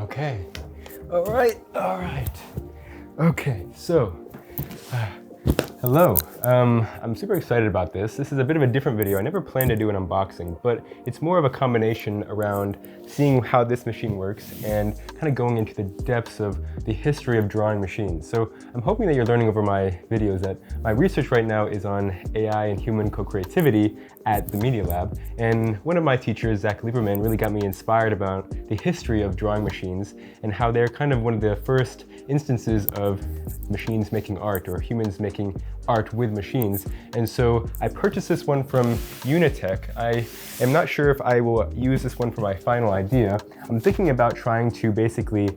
Okay. All right. Okay, so hello. I'm super excited about this. This is a bit of a different video. I never planned to do an unboxing, but it's more of a combination around seeing how this machine works and kind of going into the depths of the history of drawing machines. So I'm hoping that you're learning over my videos that my research right now is on AI and human co-creativity at the Media Lab. And one of my teachers, Zach Lieberman, really got me inspired about the history of drawing machines and how they're kind of one of the first instances of machines making art or humans making art with machines. And so I purchased this one from Uuna Tek. I am not sure if I will use this one for my final idea. I'm thinking about trying to basically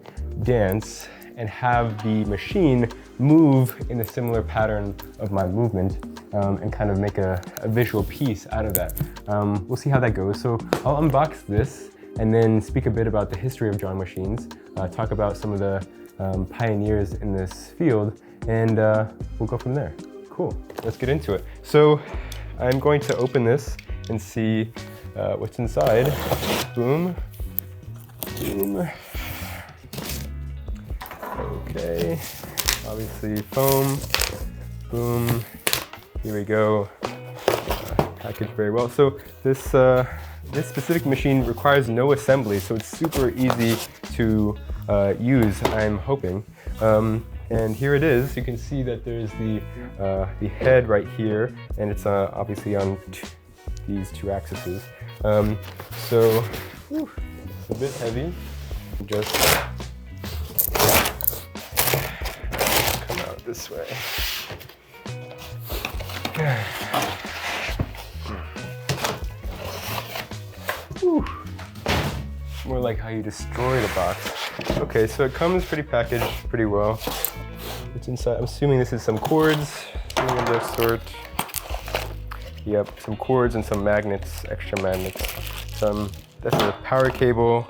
dance and have the machine move in a similar pattern of my movement and kind of make a visual piece out of that. We'll see how that goes. So I'll unbox this and then speak a bit about the history of drawing machines, talk about some of the pioneers in this field, and we'll go from there. Cool, let's get into it. So I'm going to open this and see what's inside. Boom, boom. Okay, obviously foam, boom, here we go. Packaged very well. So this specific machine requires no assembly, so it's super easy to use, I'm hoping. And here it is. You can see that there's the head right here, and it's obviously on these two axes. So whew, it's a bit heavy. Just come out this way. Whew. More like how you destroy the box. Okay, so it comes pretty packaged pretty well. What's inside? I'm assuming this is some cords, something of that sort. Yep, some cords and some magnets, extra magnets. That's a power cable,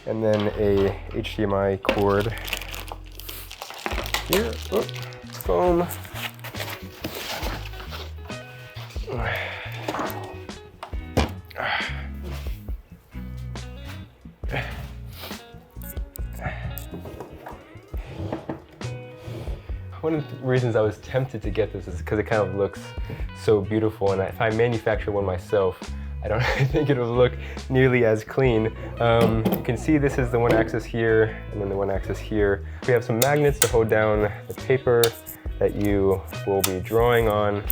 and then a HDMI cord. Here, oh, foam. One of the reasons I was tempted to get this is because it kind of looks so beautiful, and if I manufacture one myself, I don't think it'll look nearly as clean. You can see this is the one axis here, and then the one axis here. We have some magnets to hold down the paper that you will be drawing on.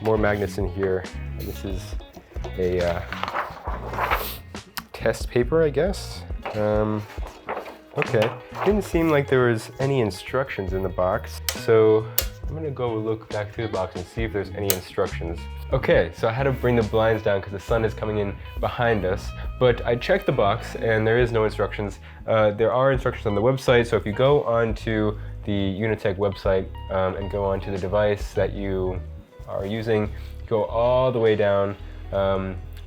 More magnets in here, and this is a test paper, I guess. Okay, didn't seem like there was any instructions in the box, so I'm gonna go look back through the box and see if there's any instructions. Okay, so I had to bring the blinds down because the sun is coming in behind us, but I checked the box and there is no instructions. There are instructions on the website, so if you go onto the Uuna Tek website and go onto the device that you are using, go all the way down,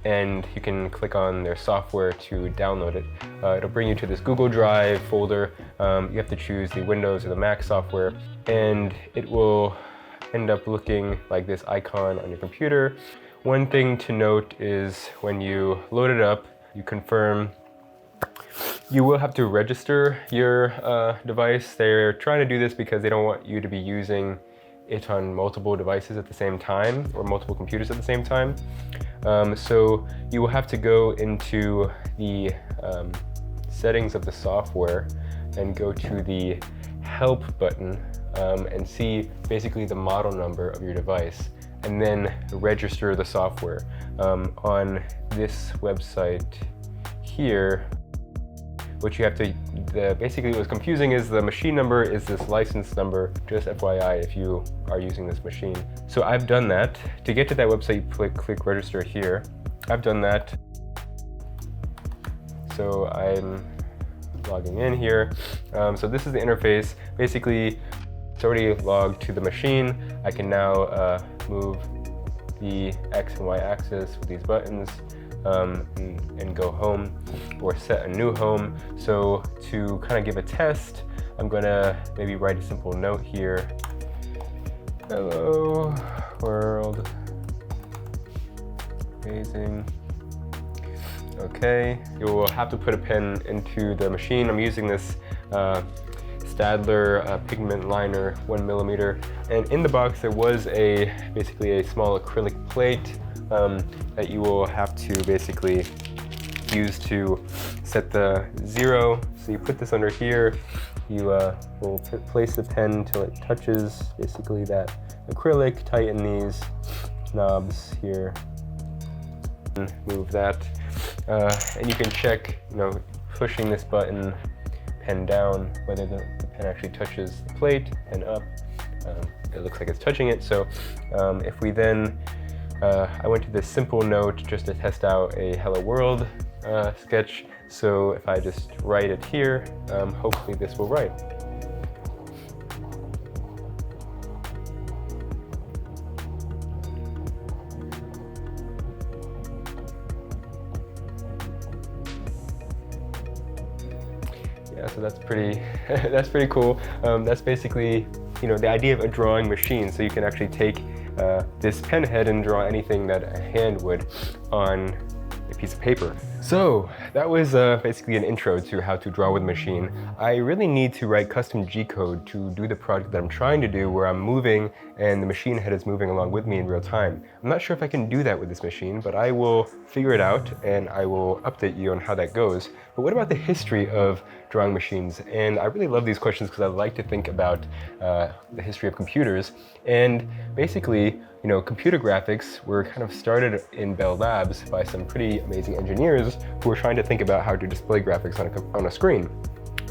and you can click on their software to download it. It'll bring you to this Google Drive folder. You have to choose the Windows or the Mac software, and it will end up looking like this icon on your computer. One thing to note is when you load it up, you confirm. You will have to register your device. They're trying to do this because they don't want you to be using it on multiple devices at the same time or multiple computers at the same time. So you will have to go into the settings of the software and go to the help button and see basically the model number of your device, and then register the software. On this website here, what you have to, basically what's confusing is the machine number is this license number, just FYI if you are using this machine. So I've done that. To get to that website, click register here. I've done that. So I'm logging in here. So this is the interface. Basically, it's already logged to the machine. I can now move the X and Y axis with these buttons. And go home or set a new home. So to kind of give a test, I'm gonna maybe write a simple note here. Hello world, amazing. Okay, you will have to put a pen into the machine. I'm using this Stadler pigment liner, 1mm, and in the box there was basically a small acrylic plate that you will have to basically use to set the 0. So you put this under here, you will place the pen until it touches basically that acrylic, tighten these knobs here, and move that, and you can check, pushing this button, pen down, whether the pen actually touches the plate, and up. It looks like it's touching it. So if we then, I went to this simple note just to test out a Hello World sketch. So if I just write it here, hopefully this will write. Yeah, so that's pretty, that's pretty cool. That's basically, the idea of a drawing machine. So you can actually take this pen head and draw anything that a hand would on a piece of paper. So that was basically an intro to how to draw with a machine. I really need to write custom G code to do the project that I'm trying to do, where I'm moving and the machine head is moving along with me in real time. I'm not sure if I can do that with this machine, but I will figure it out and I will update you on how that goes. But what about the history of drawing machines? And I really love these questions because I like to think about the history of computers. And basically, computer graphics were kind of started in Bell Labs by some pretty amazing engineers who were trying to think about how to display graphics on a screen.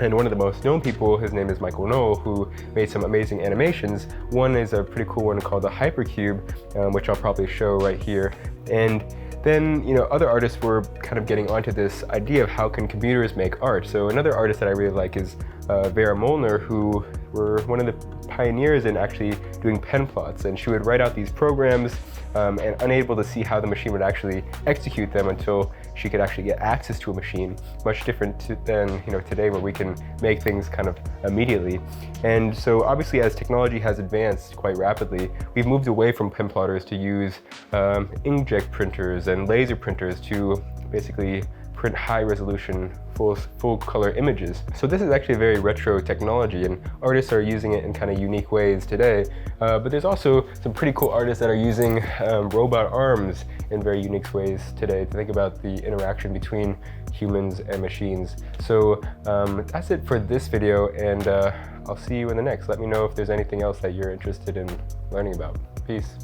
And one of the most known people, his name is Michael Knoll, who made some amazing animations. One is a pretty cool one called the Hypercube, which I'll probably show right here. And then, other artists were kind of getting onto this idea of how can computers make art. So another artist that I really like is Vera Molnar, who were one of the pioneers in actually doing pen plots. And she would write out these programs and unable to see how the machine would actually execute them until she could actually get access to a machine, much different than today, where we can make things kind of immediately. And so obviously, as technology has advanced quite rapidly, we've moved away from pen plotters to use inkjet printers and laser printers to basically print high resolution, full color images. So this is actually a very retro technology, and artists are using it in kind of unique ways today. But there's also some pretty cool artists that are using robot arms in very unique ways today to think about the interaction between humans and machines. So that's it for this video, and I'll see you in the next. Let me know if there's anything else that you're interested in learning about. Peace.